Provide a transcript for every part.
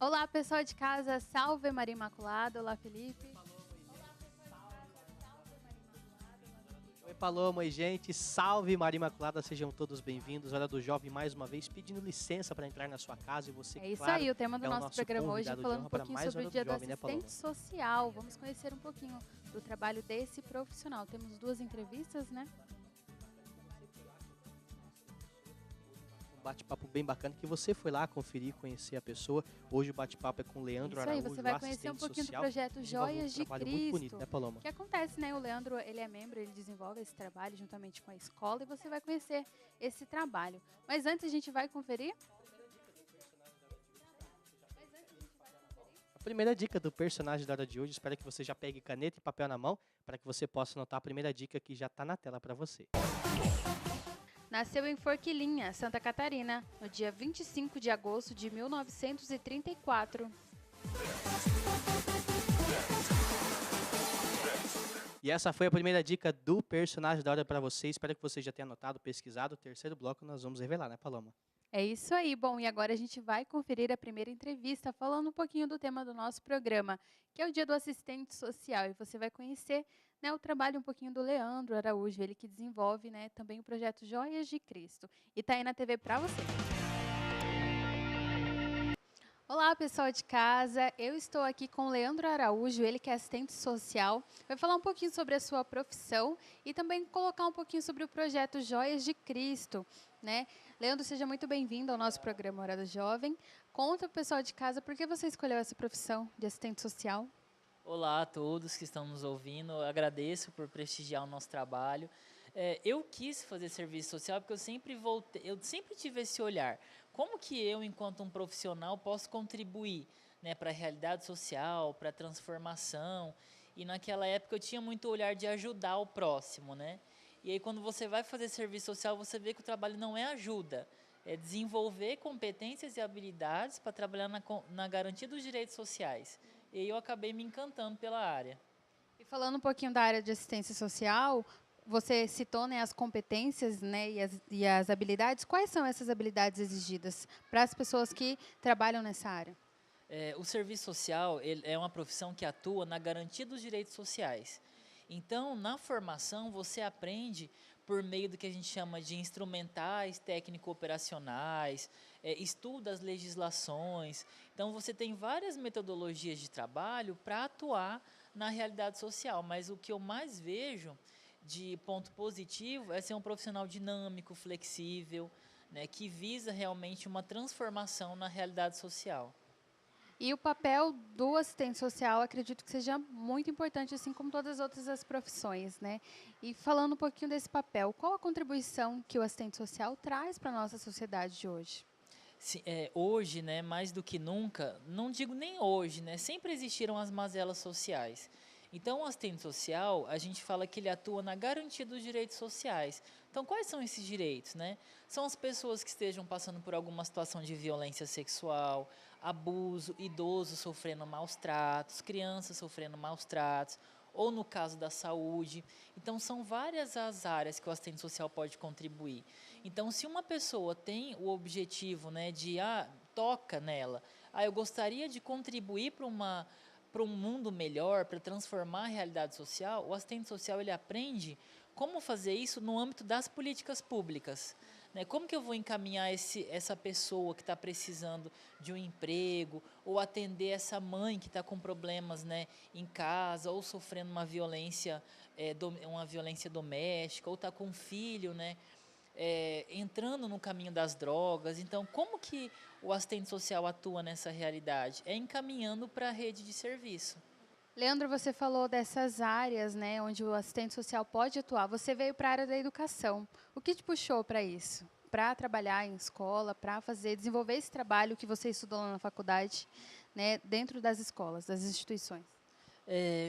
Olá, pessoal de casa, salve Maria Imaculada, olá Felipe. Oi, Paloma e gente, salve Maria Imaculada, sejam todos bem-vindos. Hora do Jovem mais uma vez, pedindo licença para entrar na sua casa e você, É isso claro, aí, o tema do é o nosso nosso programa hoje é convidado de falando um honra para pouquinho mais sobre o Hora do Dia do Jovem, né, Paloma? Assistente Social. Vamos conhecer um pouquinho do trabalho desse profissional. Temos duas entrevistas, né? Um bate-papo bem bacana que você foi lá conferir, conhecer a pessoa. Hoje o bate-papo é com o Leandro Isso aí, Araújo, você vai conhecer um assistente pouquinho do social. projeto Desenvolve um Joias de trabalho muito bonito, Cristo. né, Paloma? Que acontece, né? O Leandro, ele é membro, ele desenvolve esse trabalho juntamente com a escola e você vai conhecer esse trabalho. Mas antes a gente vai conferir? A primeira dica do personagem da hora de hoje, espero que você já pegue caneta e papel na mão para que você possa anotar a primeira dica que já está na tela para você. Nasceu em Forquilinha, Santa Catarina, no dia 25 de agosto de 1934. E essa foi a primeira dica do personagem da hora para você. Espero que você já tenha anotado, pesquisado. O terceiro bloco nós vamos revelar, né, Paloma? É isso aí. Bom, e agora a gente vai conferir a primeira entrevista falando um pouquinho do tema do nosso programa, que é o Dia do Assistente Social. E você vai conhecer, né, o trabalho um pouquinho do Leandro Araújo, ele que desenvolve, né, também o projeto Joias de Cristo. E tá aí na TV para você. Olá, pessoal de casa. Eu estou aqui com o Leandro Araújo, ele que é assistente social. Vai falar um pouquinho sobre a sua profissão e também colocar um pouquinho sobre o projeto Joias de Cristo, né? Leandro, seja muito bem-vindo ao nosso programa Hora do Jovem. Conta para o pessoal de casa por que você escolheu essa profissão de assistente social. Olá a todos que estão nos ouvindo, eu agradeço por prestigiar o nosso trabalho. Eu quis fazer serviço social porque eu sempre tive esse olhar. Como que eu, enquanto um profissional, posso contribuir, né, para a realidade social, para a transformação? E naquela época eu tinha muito olhar de ajudar o próximo, né? E aí quando você vai fazer serviço social, você vê que o trabalho não é ajuda, é desenvolver competências e habilidades para trabalhar na garantia dos direitos sociais. E aí eu acabei me encantando pela área. E falando um pouquinho da área de assistência social, você citou, né, as competências, né, e as habilidades. Quais são essas habilidades exigidas para as pessoas que trabalham nessa área? O serviço social ele é uma profissão que atua na garantia dos direitos sociais. Então, na formação, você aprende por meio do que a gente chama de instrumentais técnico-operacionais, estuda as legislações. Então, você tem várias metodologias de trabalho para atuar na realidade social. Mas o que eu mais vejo de ponto positivo é ser um profissional dinâmico, flexível, né, que visa realmente uma transformação na realidade social. E o papel do assistente social, acredito que seja muito importante, assim como todas as outras profissões, né? E falando um pouquinho desse papel, qual a contribuição que o assistente social traz para a nossa sociedade de hoje? Sim, hoje, né, mais do que nunca, não digo nem hoje, né, sempre existiram as mazelas sociais. Então, o assistente social, a gente fala que ele atua na garantia dos direitos sociais. Então, quais são esses direitos, né? São as pessoas que estejam passando por alguma situação de violência sexual, abuso, idosos sofrendo maus tratos, crianças sofrendo maus tratos, ou no caso da saúde. Então, são várias as áreas que o assistente social pode contribuir. Então, se uma pessoa tem o objetivo, né, de, toca nela, eu gostaria de contribuir para um mundo melhor, para transformar a realidade social, o assistente social ele aprende como fazer isso no âmbito das políticas públicas. Né? Como que eu vou encaminhar essa pessoa que está precisando de um emprego, ou atender essa mãe que está com problemas, né, em casa, ou sofrendo uma violência doméstica, ou está com um filho, né, entrando no caminho das drogas. Então, como que o assistente social atua nessa realidade? É encaminhando para a rede de serviço. Leandro, você falou dessas áreas, né, onde o assistente social pode atuar. Você veio para a área da educação. O que te puxou para isso? Para trabalhar em escola, para desenvolver esse trabalho que você estudou lá na faculdade, né, dentro das escolas, das instituições?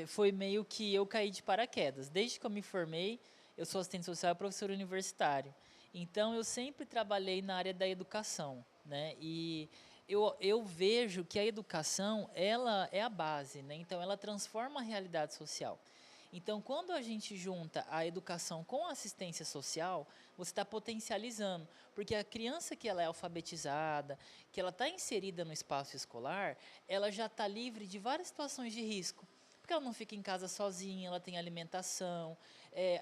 Foi meio que eu caí de paraquedas. Desde que eu me formei, eu sou assistente social e professor universitário. Então, eu sempre trabalhei na área da educação, né? E eu vejo que a educação, ela é a base, né? Então, ela transforma a realidade social. Então, quando a gente junta a educação com a assistência social, você está potencializando, porque a criança que ela é alfabetizada, que ela está inserida no espaço escolar, ela já está livre de várias situações de risco, porque ela não fica em casa sozinha, ela tem alimentação,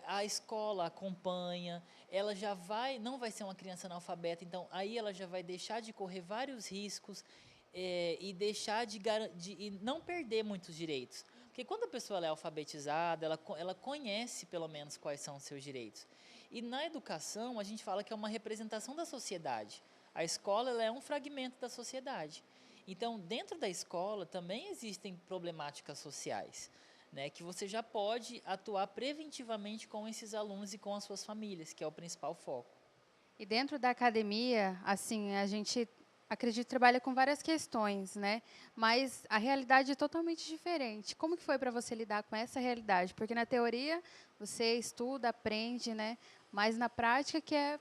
a escola acompanha, ela já não vai ser uma criança analfabeta, então aí ela já vai deixar de correr vários riscos e deixar e não perder muitos direitos. Porque quando a pessoa ela é alfabetizada, ela conhece pelo menos quais são os seus direitos. E na educação, a gente fala que é uma representação da sociedade. A escola ela é um fragmento da sociedade. Então, dentro da escola também existem problemáticas sociais, né, que você já pode atuar preventivamente com esses alunos e com as suas famílias, que é o principal foco. E dentro da academia, assim, a gente acredito que trabalha com várias questões, né? Mas a realidade é totalmente diferente. Como que foi para você lidar com essa realidade? Porque na teoria você estuda, aprende, né? Mas na prática que é,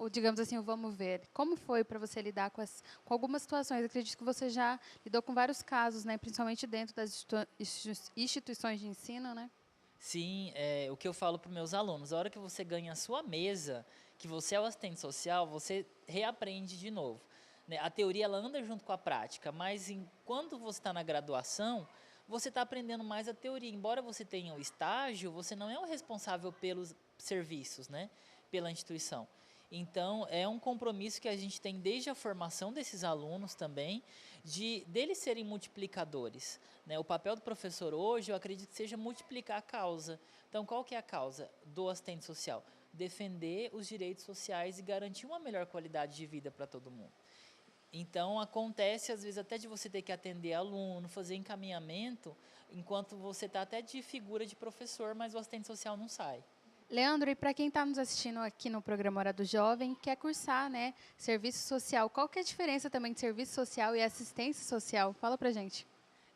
digamos assim, o vamos ver. Como foi para você lidar com algumas situações? Eu acredito que você já lidou com vários casos, né? Principalmente dentro das instituições de ensino, né? Sim, o que eu falo para os meus alunos, a hora que você ganha a sua mesa, que você é o assistente social, você reaprende de novo. Né? A teoria ela anda junto com a prática, mas quando você está na graduação, você está aprendendo mais a teoria. Embora você tenha o estágio, você não é o responsável pelos serviços, né? Pela instituição. Então, é um compromisso que a gente tem desde a formação desses alunos também, deles serem multiplicadores. Né? O papel do professor hoje, eu acredito que seja multiplicar a causa. Então, qual que é a causa do assistente social? Defender os direitos sociais e garantir uma melhor qualidade de vida para todo mundo. Então, acontece, às vezes, até de você ter que atender aluno, fazer encaminhamento, enquanto você está até de figura de professor, mas o assistente social não sai. Leandro, e para quem está nos assistindo aqui no programa Hora do Jovem, quer cursar, né, serviço social, qual que é a diferença também de serviço social e assistência social? Fala para gente.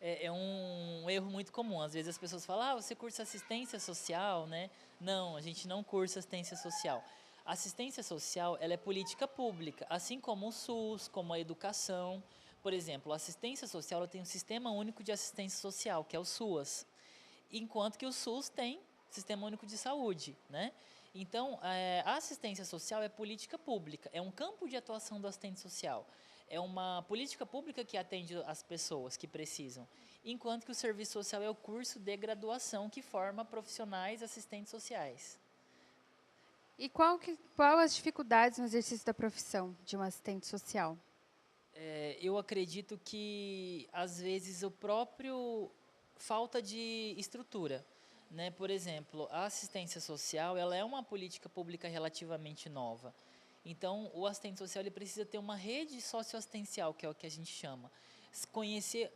É um erro muito comum. Às vezes as pessoas falam, você cursa assistência social, né? Não, a gente não cursa assistência social. A assistência social, ela é política pública, assim como o SUS, como a educação. Por exemplo, a assistência social ela tem um Sistema Único de Assistência Social, que é o SUAS, enquanto que o SUS tem Sistema Único de Saúde, né? Então, a assistência social é política pública, é um campo de atuação do assistente social. É uma política pública que atende as pessoas que precisam, enquanto que o serviço social é o curso de graduação que forma profissionais assistentes sociais. E qual as dificuldades no exercício da profissão de um assistente social? Eu acredito que, às vezes, o próprio falta de estrutura. Né? Por exemplo, a assistência social ela é uma política pública relativamente nova. Então, o assistente social ele precisa ter uma rede socioassistencial, que é o que a gente chama. Conhecer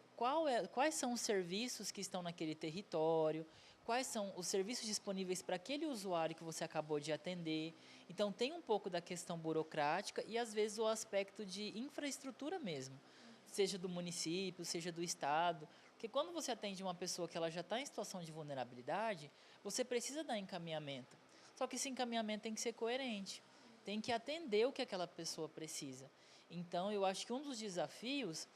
quais são os serviços que estão naquele território, quais são os serviços disponíveis para aquele usuário que você acabou de atender. Então, tem um pouco da questão burocrática e, às vezes, o aspecto de infraestrutura mesmo, seja do município, seja do estado. Porque quando você atende uma pessoa que ela já está em situação de vulnerabilidade, você precisa dar encaminhamento. Só que esse encaminhamento tem que ser coerente, tem que atender o que aquela pessoa precisa. Então, eu acho que um dos desafios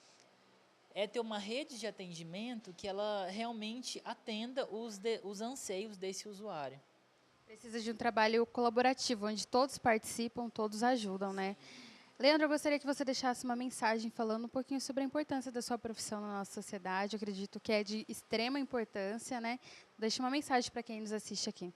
é ter uma rede de atendimento que ela realmente atenda os anseios desse usuário. Precisa de um trabalho colaborativo, onde todos participam, todos ajudam, né? Leandro, eu gostaria que você deixasse uma mensagem falando um pouquinho sobre a importância da sua profissão na nossa sociedade. Eu acredito que é de extrema importância, né? Deixe uma mensagem para quem nos assiste aqui.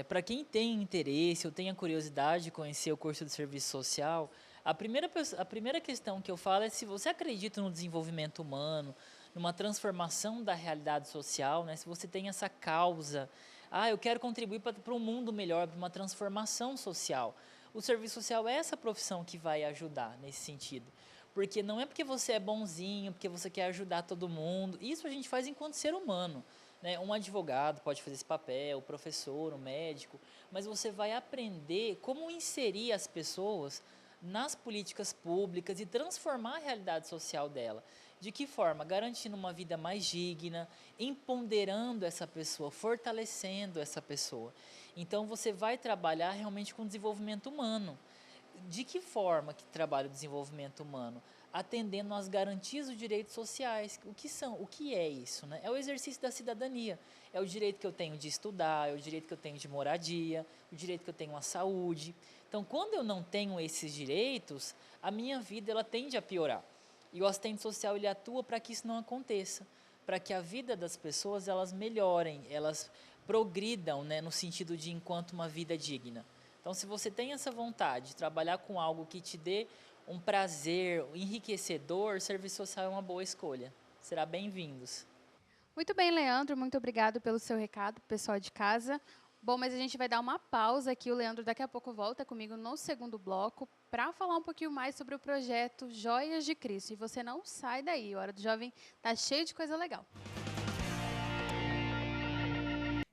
Para quem tem interesse ou tenha curiosidade de conhecer o curso de serviço social, a primeira questão que eu falo é se você acredita no desenvolvimento humano, numa transformação da realidade social, né? Se você tem essa causa, eu quero contribuir para um mundo melhor, para uma transformação social. O serviço social é essa profissão que vai ajudar nesse sentido. Porque não é porque você é bonzinho, porque você quer ajudar todo mundo. Isso a gente faz enquanto ser humano. Né? Um advogado pode fazer esse papel, o professor, o médico, mas você vai aprender como inserir as pessoas nas políticas públicas e transformar a realidade social dela. De que forma? Garantindo uma vida mais digna, empoderando essa pessoa, fortalecendo essa pessoa. Então, você vai trabalhar realmente com desenvolvimento humano, de que forma que trabalha o desenvolvimento humano? Atendendo às garantias dos direitos sociais. O que são? O que é isso, né? É o exercício da cidadania. É o direito que eu tenho de estudar, é o direito que eu tenho de moradia, o direito que eu tenho à saúde. Então, quando eu não tenho esses direitos, a minha vida ela tende a piorar. E o assistente social ele atua para que isso não aconteça, para que a vida das pessoas elas melhorem, elas progridam, né, no sentido de enquanto uma vida digna. Então, se você tem essa vontade de trabalhar com algo que te dê um prazer enriquecedor, serviço social é uma boa escolha. Será bem-vindos. Muito bem, Leandro, muito obrigado pelo seu recado, pessoal de casa. Bom, mas a gente vai dar uma pausa aqui, o Leandro daqui a pouco volta comigo no segundo bloco para falar um pouquinho mais sobre o projeto Joias de Cristo. E você não sai daí, a Hora do Jovem tá cheio de coisa legal.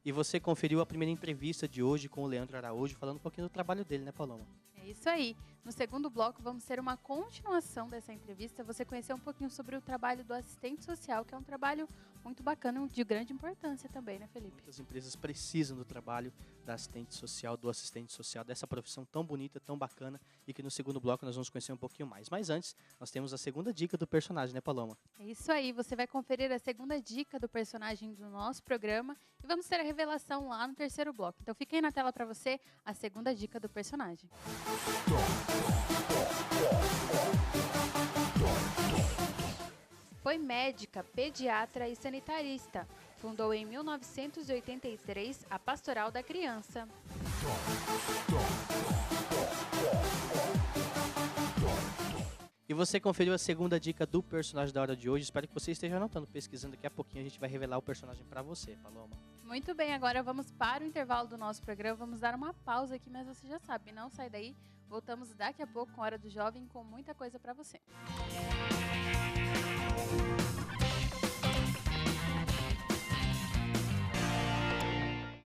E você conferiu a primeira entrevista de hoje com o Leandro Araújo, falando um pouquinho do trabalho dele, né, Paloma? É isso aí. No segundo bloco, vamos ter uma continuação dessa entrevista. Você conhecer um pouquinho sobre o trabalho do assistente social, que é um trabalho muito bacana, de grande importância também, né, Felipe? Muitas empresas precisam do trabalho da assistente social, do assistente social, dessa profissão tão bonita, tão bacana, e que no segundo bloco nós vamos conhecer um pouquinho mais. Mas antes, nós temos a segunda dica do personagem, né, Paloma? É isso aí. Você vai conferir a segunda dica do personagem do nosso programa e vamos ter a revelação lá no terceiro bloco. Então, fica aí na tela para você a segunda dica do personagem. Foi médica, pediatra e sanitarista. Fundou em 1983 a Pastoral da Criança. E você conferiu a segunda dica do personagem da hora de hoje. Espero que você esteja anotando, pesquisando. Daqui a pouquinho a gente vai revelar o personagem para você, Paloma. Muito bem, agora vamos para o intervalo do nosso programa. Vamos dar uma pausa aqui, mas você já sabe, não sai daí. Voltamos daqui a pouco com a Hora do Jovem com muita coisa para você.